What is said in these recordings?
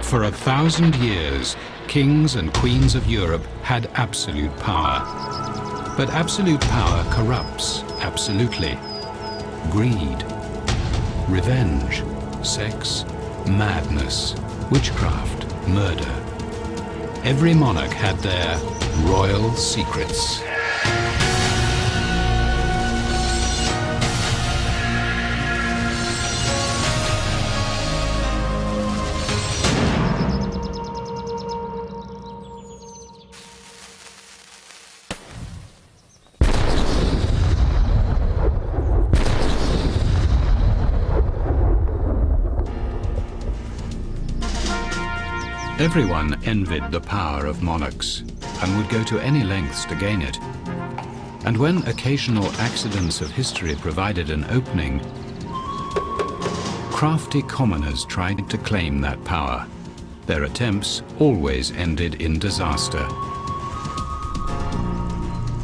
For 1,000 years, kings and queens of Europe had absolute power. But absolute power corrupts absolutely. Greed, revenge, sex, madness, witchcraft, murder. Every monarch had their royal secrets. Everyone envied the power of monarchs and would go to any lengths to gain it. And when occasional accidents of history provided an opening, crafty commoners tried to claim that power. Their attempts always ended in disaster.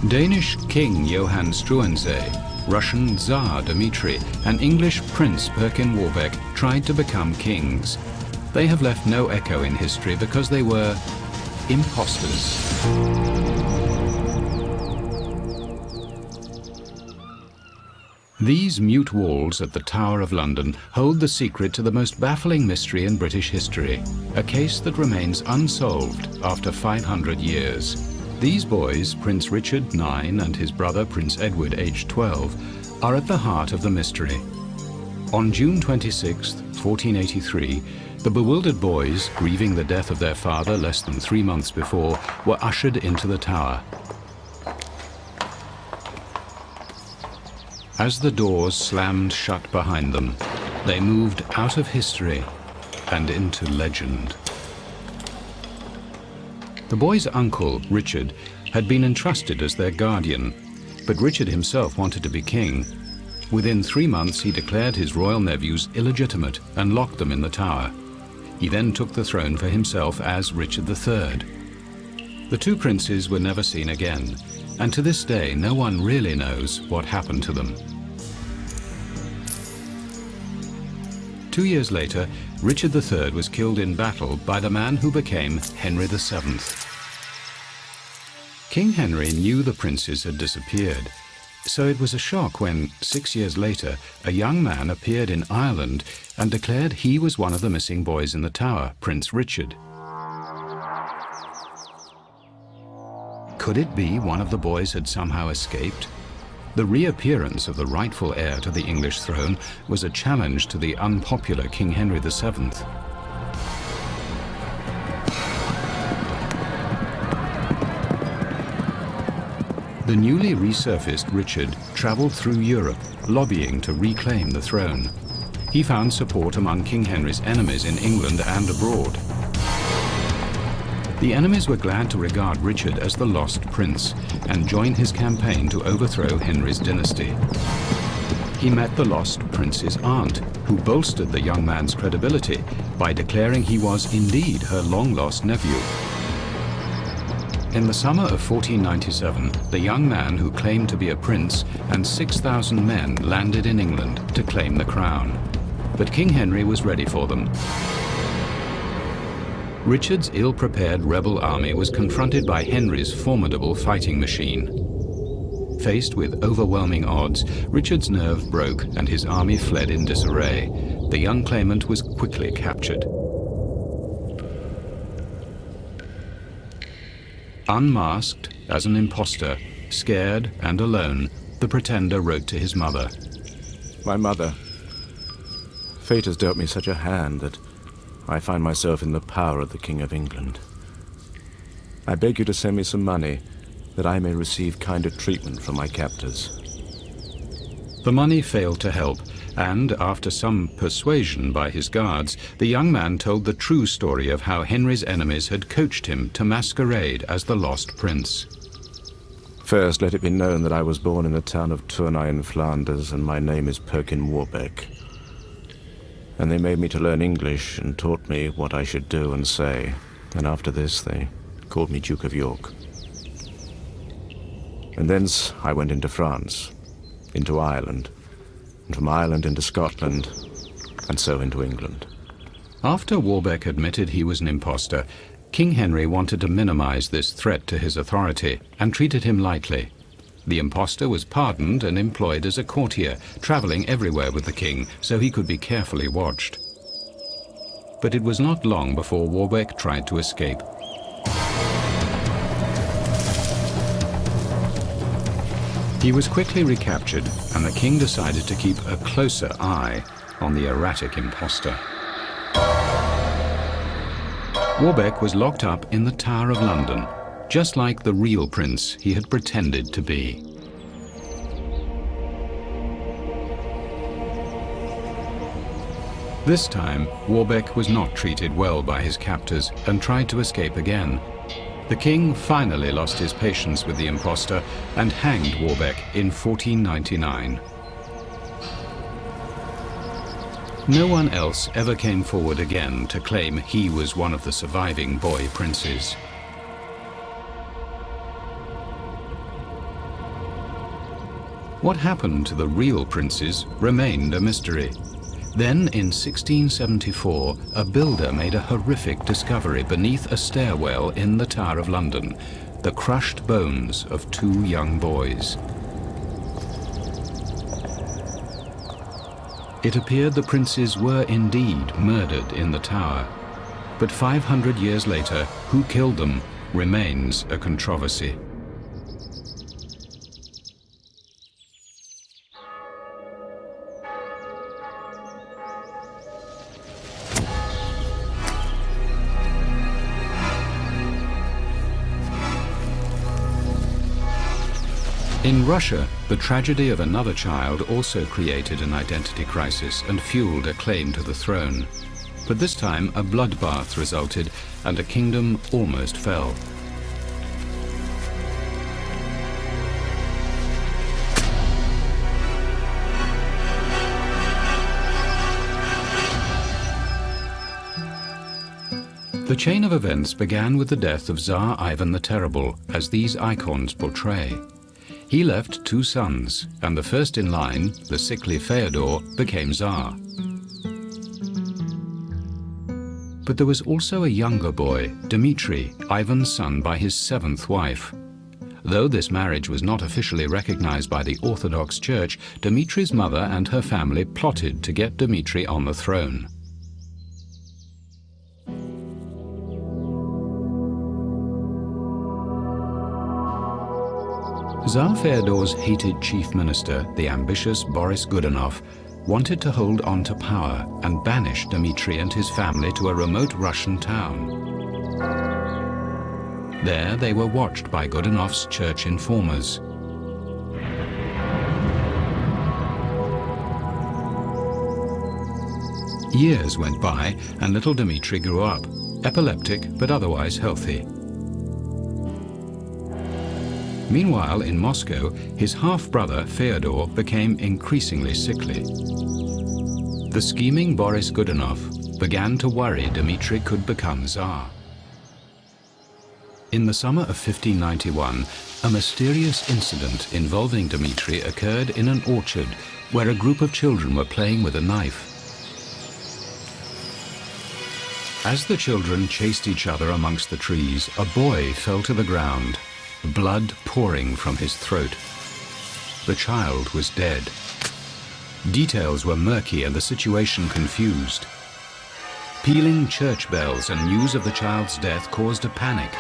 Danish King Johann Struensee, Russian Tsar Dmitri, and English Prince Perkin Warbeck tried to become kings. They have left no echo in history because they were impostors. These mute walls at the Tower of London hold the secret to the most baffling mystery in British history, a case that remains unsolved after 500 years. These boys, Prince Richard, 9, and his brother Prince Edward, aged 12, are at the heart of the mystery. On June 26, 1483, the bewildered boys, grieving the death of their father less than 3 months before, were ushered into the tower. As the doors slammed shut behind them, they moved out of history and into legend. The boys' uncle, Richard, had been entrusted as their guardian, but Richard himself wanted to be king. Within 3 months, he declared his royal nephews illegitimate and locked them in the tower. He then took the throne for himself as Richard III. The two princes were never seen again, and to this day no one really knows what happened to them. 2 years later, Richard III was killed in battle by the man who became Henry VII. King Henry knew the princes had disappeared, so it was a shock when, 6 years later, a young man appeared in Ireland and declared he was one of the missing boys in the tower, Prince Richard. Could it be one of the boys had somehow escaped? The reappearance of the rightful heir to the English throne was a challenge to the unpopular King Henry VII. The newly resurfaced Richard traveled through Europe, lobbying to reclaim the throne. He found support among King Henry's enemies in England and abroad. The enemies were glad to regard Richard as the lost prince and join his campaign to overthrow Henry's dynasty. He met the lost prince's aunt, who bolstered the young man's credibility by declaring he was indeed her long-lost nephew. In the summer of 1497, the young man who claimed to be a prince and 6,000 men landed in England to claim the crown. But King Henry was ready for them. Richard's ill-prepared rebel army was confronted by Henry's formidable fighting machine. Faced with overwhelming odds, Richard's nerve broke and his army fled in disarray. The young claimant was quickly captured. Unmasked, as an impostor, scared and alone, the pretender wrote to his mother. My mother, fate has dealt me such a hand that I find myself in the power of the King of England. I beg you to send me some money that I may receive kinder treatment from my captors. The money failed to help, and after some persuasion by his guards, the young man told the true story of how Henry's enemies had coached him to masquerade as the lost prince. First, let it be known that I was born in the town of Tournai in Flanders, and my name is Perkin Warbeck. And they made me to learn English and taught me what I should do and say. And after this, they called me Duke of York. And thence I went into France, into Ireland, and from Ireland into Scotland, and so into England. After Warbeck admitted he was an impostor, King Henry wanted to minimize this threat to his authority and treated him lightly. The impostor was pardoned and employed as a courtier, traveling everywhere with the king so he could be carefully watched. But it was not long before Warbeck tried to escape. He was quickly recaptured, and the king decided to keep a closer eye on the erratic impostor. Warbeck was locked up in the Tower of London, just like the real prince he had pretended to be. This time, Warbeck was not treated well by his captors and tried to escape again. The king finally lost his patience with the impostor and hanged Warbeck in 1499. No one else ever came forward again to claim he was one of the surviving boy princes. What happened to the real princes remained a mystery. Then, in 1674, a builder made a horrific discovery beneath a stairwell in the Tower of London: the crushed bones of two young boys. It appeared the princes were indeed murdered in the tower, but 500 years later, who killed them remains a controversy. In Russia, the tragedy of another child also created an identity crisis and fueled a claim to the throne. But this time, a bloodbath resulted, and a kingdom almost fell. The chain of events began with the death of Tsar Ivan the Terrible, as these icons portray. He left two sons, and the first in line, the sickly Fyodor, became Tsar. But there was also a younger boy, Dmitri, Ivan's son by his seventh wife. Though this marriage was not officially recognized by the Orthodox Church, Dmitri's mother and her family plotted to get Dmitri on the throne. Tsar Fyodor's hated chief minister, the ambitious Boris Godunov, wanted to hold on to power and banish Dmitri and his family to a remote Russian town. There they were watched by Godunov's church informers. Years went by and little Dmitri grew up, epileptic but otherwise healthy. Meanwhile, in Moscow, his half-brother Fyodor became increasingly sickly. The scheming Boris Godunov began to worry Dmitri could become Tsar. In the summer of 1591, a mysterious incident involving Dmitri occurred in an orchard where a group of children were playing with a knife. As the children chased each other amongst the trees, a boy fell to the ground, blood pouring from his throat. The child was dead. Details were murky and the situation confused. Pealing church bells and news of the child's death caused a panic.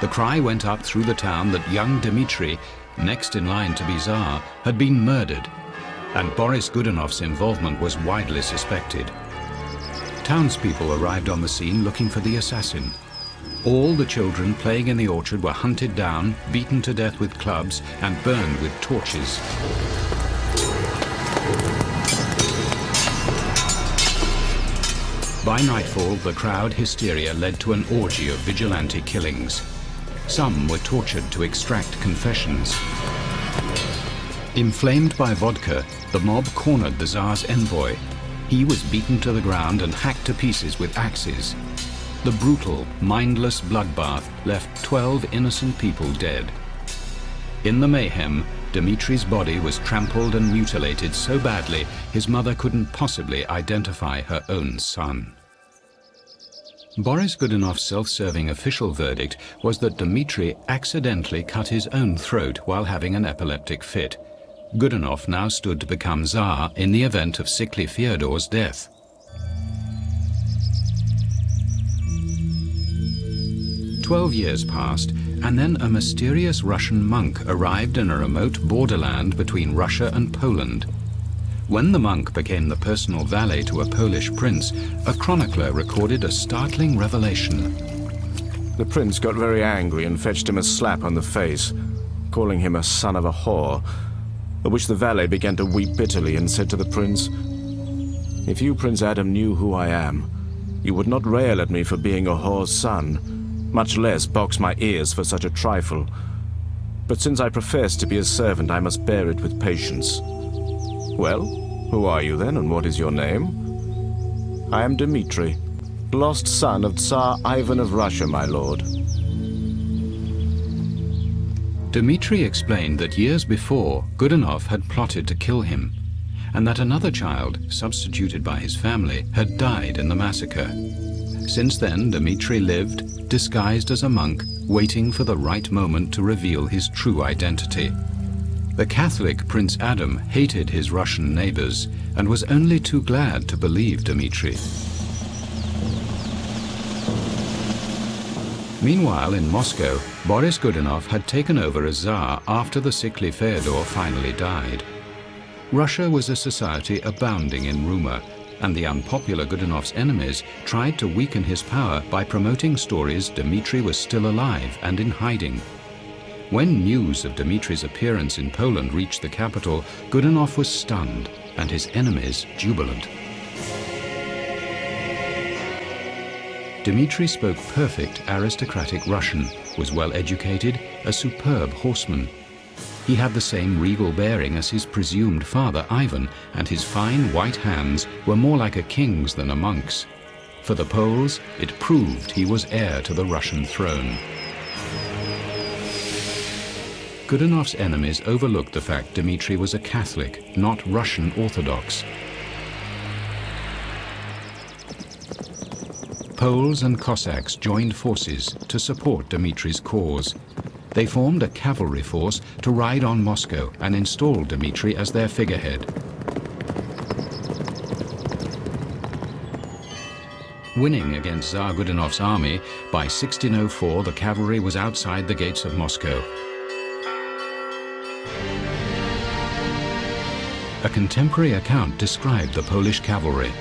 The cry went up through the town that young Dmitri, next in line to be Tsar, had been murdered, and Boris Godunov's involvement was widely suspected. Townspeople arrived on the scene looking for the assassin. All the children playing in the orchard were hunted down, beaten to death with clubs, and burned with torches. By nightfall, the crowd hysteria led to an orgy of vigilante killings. Some were tortured to extract confessions. Inflamed by vodka, the mob cornered the Tsar's envoy. He was beaten to the ground and hacked to pieces with axes. The brutal, mindless bloodbath left 12 innocent people dead. In the mayhem, Dmitri's body was trampled and mutilated so badly his mother couldn't possibly identify her own son. Boris Godunov's self-serving official verdict was that Dmitri accidentally cut his own throat while having an epileptic fit. Godunov now stood to become Tsar in the event of sickly Fyodor's death. "12 years passed, and then a mysterious Russian monk arrived in a remote borderland between Russia and Poland. When the monk became the personal valet to a Polish prince, a chronicler recorded a startling revelation. The prince got very angry and fetched him a slap on the face, calling him a son of a whore, at which the valet began to weep bitterly and said to the prince, "If you, Prince Adam, knew who I am, you would not rail at me for being a whore's son, much less box my ears for such a trifle. But since I profess to be a servant, I must bear it with patience." "Well, who are you then, and what is your name?" "I am Dmitri, lost son of Tsar Ivan of Russia, my lord." Dmitri explained that years before, Godunov had plotted to kill him, and that another child, substituted by his family, had died in the massacre. Since then, Dmitri lived, disguised as a monk, waiting for the right moment to reveal his true identity. The Catholic Prince Adam hated his Russian neighbors and was only too glad to believe Dmitri. Meanwhile, in Moscow, Boris Godunov had taken over as Tsar after the sickly Fyodor finally died. Russia was a society abounding in rumor, and the unpopular Godunov's enemies tried to weaken his power by promoting stories Dmitri was still alive and in hiding. When news of Dmitri's appearance in Poland reached the capital, Godunov was stunned and his enemies jubilant. Dmitri spoke perfect aristocratic Russian, was well educated, a superb horseman. He had the same regal bearing as his presumed father Ivan, and his fine white hands were more like a king's than a monk's. For the Poles, it proved he was heir to the Russian throne. Godunov's enemies overlooked the fact Dmitri was a Catholic, not Russian Orthodox. Poles and Cossacks joined forces to support Dmitri's cause. They formed a cavalry force to ride on Moscow and install Dmitri as their figurehead. Winning against Tsar Godunov's army, by 1604 the cavalry was outside the gates of Moscow. A contemporary account described the Polish cavalry.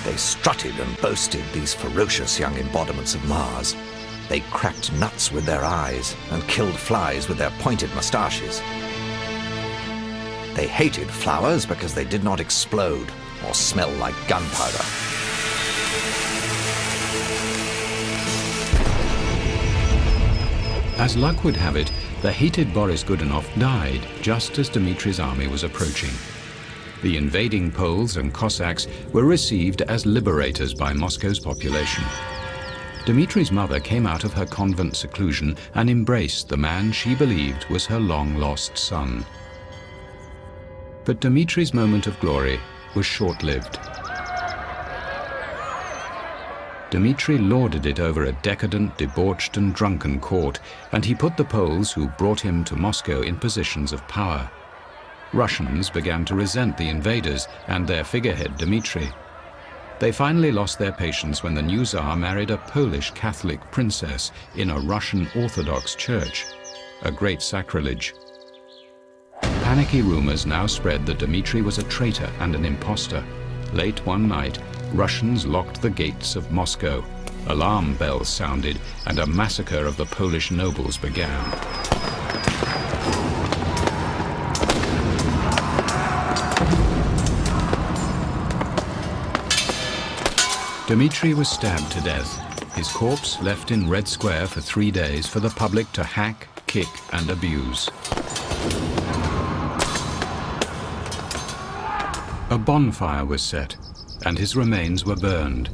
They strutted and boasted, these ferocious young embodiments of Mars. They cracked nuts with their eyes and killed flies with their pointed moustaches. They hated flowers because they did not explode or smell like gunpowder. As luck would have it, the hated Boris Godunov died just as Dmitri's army was approaching. The invading Poles and Cossacks were received as liberators by Moscow's population. Dmitri's mother came out of her convent seclusion and embraced the man she believed was her long-lost son. But Dmitri's moment of glory was short-lived. Dmitri lorded it over a decadent, debauched and drunken court, and he put the Poles who brought him to Moscow in positions of power. Russians began to resent the invaders and their figurehead Dmitri. They finally lost their patience when the new Tsar married a Polish Catholic princess in a Russian Orthodox church, a great sacrilege. Panicky rumors now spread that Dmitri was a traitor and an impostor. Late one night, Russians locked the gates of Moscow. Alarm bells sounded and a massacre of the Polish nobles began. Dmitri was stabbed to death, his corpse left in Red Square for 3 days for the public to hack, kick and abuse. A bonfire was set, and his remains were burned.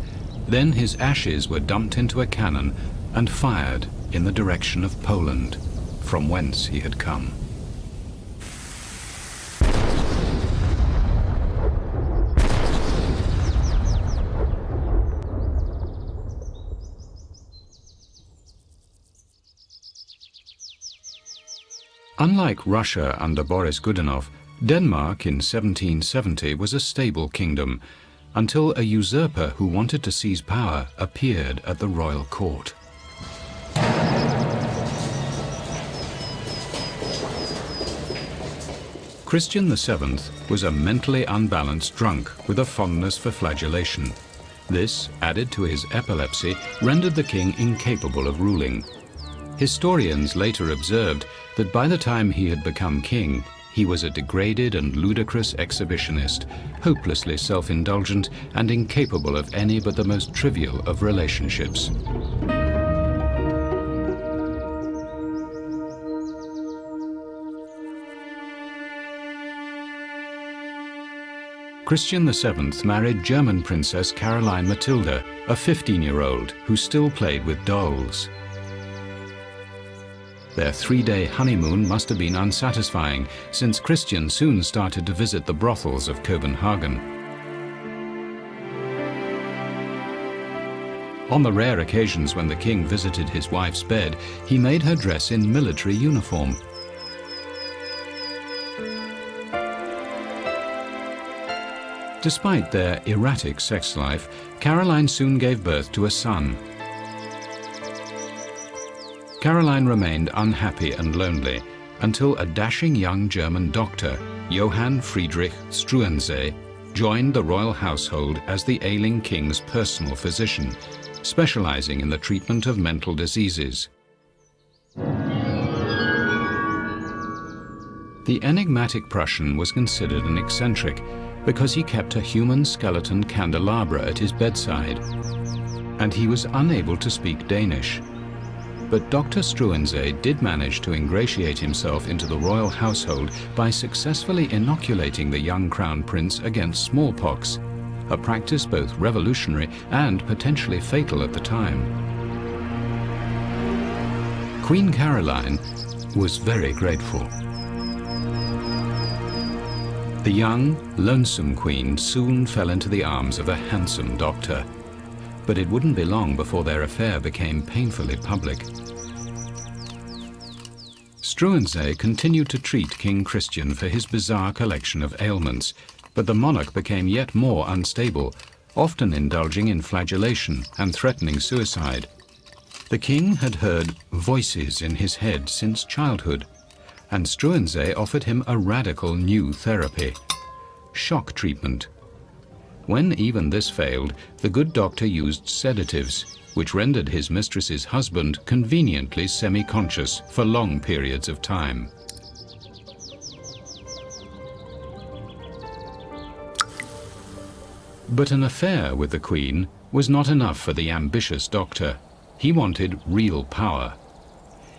Then his ashes were dumped into a cannon and fired in the direction of Poland, from whence he had come. Unlike Russia under Boris Godunov, Denmark in 1770 was a stable kingdom, until a usurper who wanted to seize power appeared at the royal court. Christian VII was a mentally unbalanced drunk with a fondness for flagellation. This, added to his epilepsy, rendered the king incapable of ruling. Historians later observed that by the time he had become king, he was a degraded and ludicrous exhibitionist, hopelessly self-indulgent and incapable of any but the most trivial of relationships. Christian VII married German Princess Caroline Matilda, a 15-year-old who still played with dolls. Their 3-day honeymoon must have been unsatisfying, since Christian soon started to visit the brothels of Copenhagen. On the rare occasions when the king visited his wife's bed, he made her dress in military uniform. Despite their erratic sex life, Caroline soon gave birth to a son. Caroline remained unhappy and lonely until a dashing young German doctor, Johann Friedrich Struensee, joined the royal household as the ailing king's personal physician, specializing in the treatment of mental diseases. The enigmatic Prussian was considered an eccentric because he kept a human skeleton candelabra at his bedside, and he was unable to speak Danish. But Dr. Struensee did manage to ingratiate himself into the royal household by successfully inoculating the young crown prince against smallpox, a practice both revolutionary and potentially fatal at the time. Queen Caroline was very grateful. The young, lonesome queen soon fell into the arms of a handsome doctor, but it wouldn't be long before their affair became painfully public. Struensee continued to treat King Christian for his bizarre collection of ailments, but the monarch became yet more unstable, often indulging in flagellation and threatening suicide. The king had heard voices in his head since childhood, and Struensee offered him a radical new therapy: shock treatment. When even this failed, the good doctor used sedatives, which rendered his mistress's husband conveniently semi-conscious for long periods of time. But an affair with the Queen was not enough for the ambitious doctor. He wanted real power.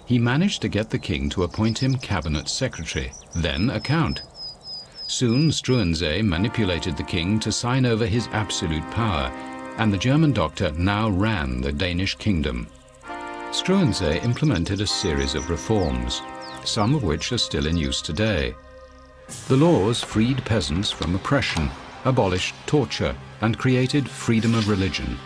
He managed to get the king to appoint him cabinet secretary, then a count. Soon Struensee manipulated the king to sign over his absolute power, and the German doctor now ran the Danish kingdom. Struensee implemented a series of reforms, some of which are still in use today. The laws freed peasants from oppression, abolished torture, and created freedom of religion.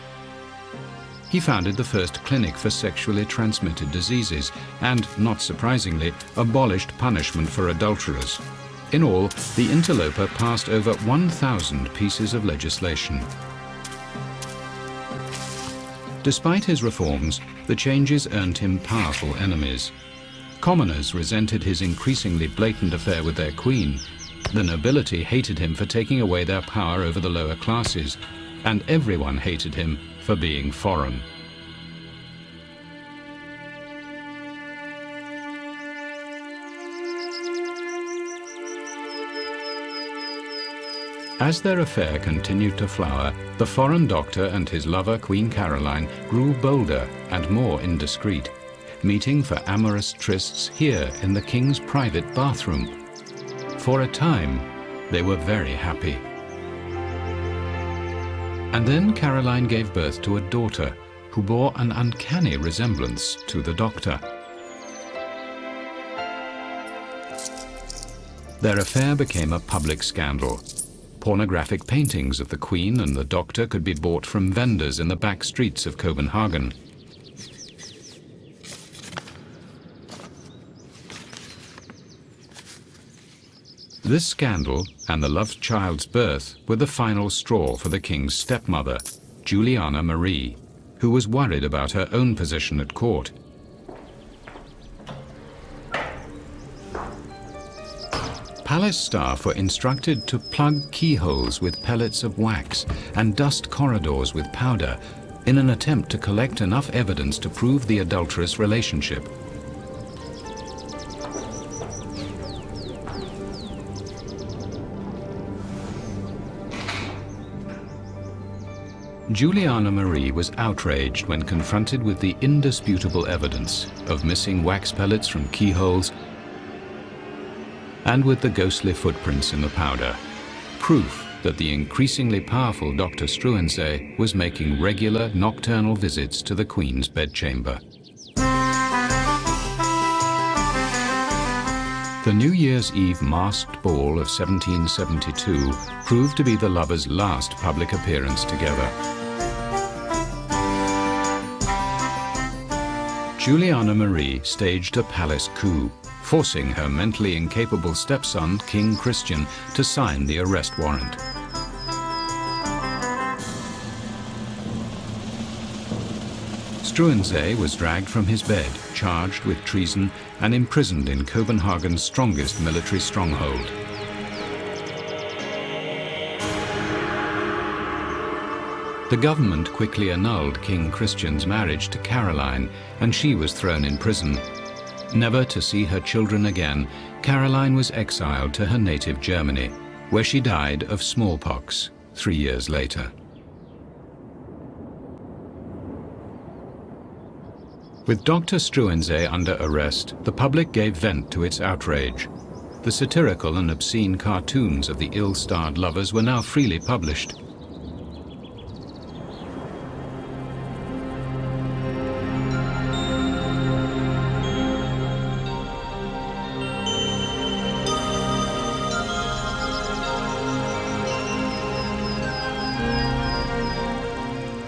He founded the first clinic for sexually transmitted diseases and, not surprisingly, abolished punishment for adulterers. In all, the interloper passed over 1,000 pieces of legislation. Despite his reforms, the changes earned him powerful enemies. Commoners resented his increasingly blatant affair with their queen. The nobility hated him for taking away their power over the lower classes, and everyone hated him for being foreign. As their affair continued to flower, the foreign doctor and his lover, Queen Caroline, grew bolder and more indiscreet, meeting for amorous trysts here in the king's private bathroom. For a time, they were very happy. And then Caroline gave birth to a daughter who bore an uncanny resemblance to the doctor. Their affair became a public scandal. Pornographic paintings of the Queen and the doctor could be bought from vendors in the back streets of Copenhagen. This scandal and the love child's birth were the final straw for the king's stepmother, Juliana Marie, who was worried about her own position at court. Palace staff were instructed to plug keyholes with pellets of wax and dust corridors with powder in an attempt to collect enough evidence to prove the adulterous relationship. Juliana Marie was outraged when confronted with the indisputable evidence of missing wax pellets from keyholes and with the ghostly footprints in the powder, proof that the increasingly powerful Dr. Struensee was making regular nocturnal visits to the Queen's bedchamber. The New Year's Eve masked ball of 1772 proved to be the lovers' last public appearance together. Juliana Marie staged a palace coup, forcing her mentally incapable stepson, King Christian, to sign the arrest warrant. Struensee was dragged from his bed, charged with treason, and imprisoned in Copenhagen's strongest military stronghold. The government quickly annulled King Christian's marriage to Caroline, and she was thrown in prison. Never to see her children again, Caroline was exiled to her native Germany, where she died of smallpox 3 years later. With Dr. Struensee under arrest, the public gave vent to its outrage. The satirical and obscene cartoons of the ill-starred lovers were now freely published.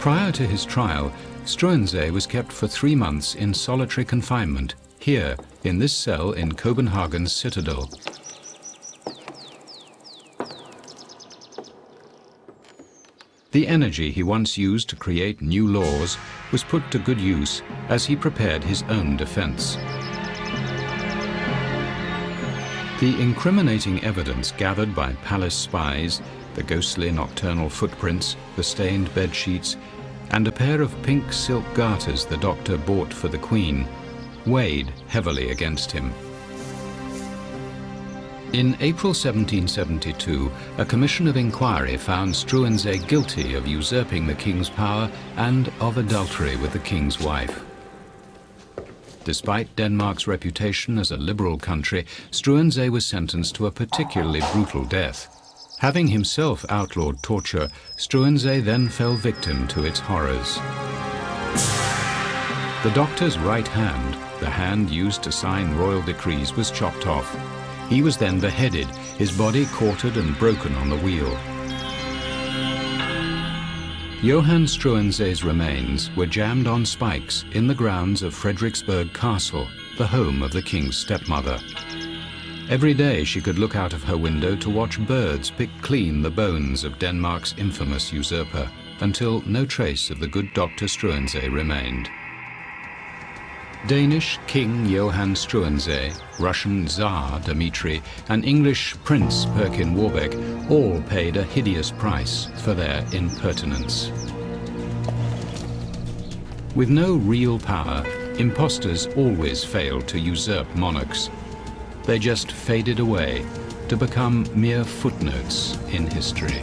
Prior to his trial, Struensee was kept for 3 months in solitary confinement, here, in this cell in Copenhagen's citadel. The energy he once used to create new laws was put to good use as he prepared his own defense. The incriminating evidence gathered by palace spies, the ghostly nocturnal footprints, the stained bed sheets, and a pair of pink silk garters the doctor bought for the Queen, weighed heavily against him. In April 1772, a commission of inquiry found Struensee guilty of usurping the king's power and of adultery with the king's wife. Despite Denmark's reputation as a liberal country, Struensee was sentenced to a particularly brutal death. Having himself outlawed torture, Struensee then fell victim to its horrors. The doctor's right hand, the hand used to sign royal decrees, was chopped off. He was then beheaded, his body quartered and broken on the wheel. Johann Struensee's remains were jammed on spikes in the grounds of Frederiksberg Castle, the home of the king's stepmother. Every day she could look out of her window to watch birds pick clean the bones of Denmark's infamous usurper, until no trace of the good Dr. Struensee remained. Danish King Johann Struensee, Russian Tsar Dmitri, and English Prince Perkin Warbeck all paid a hideous price for their impertinence. With no real power, impostors always failed to usurp monarchs. They just faded away to become mere footnotes in history.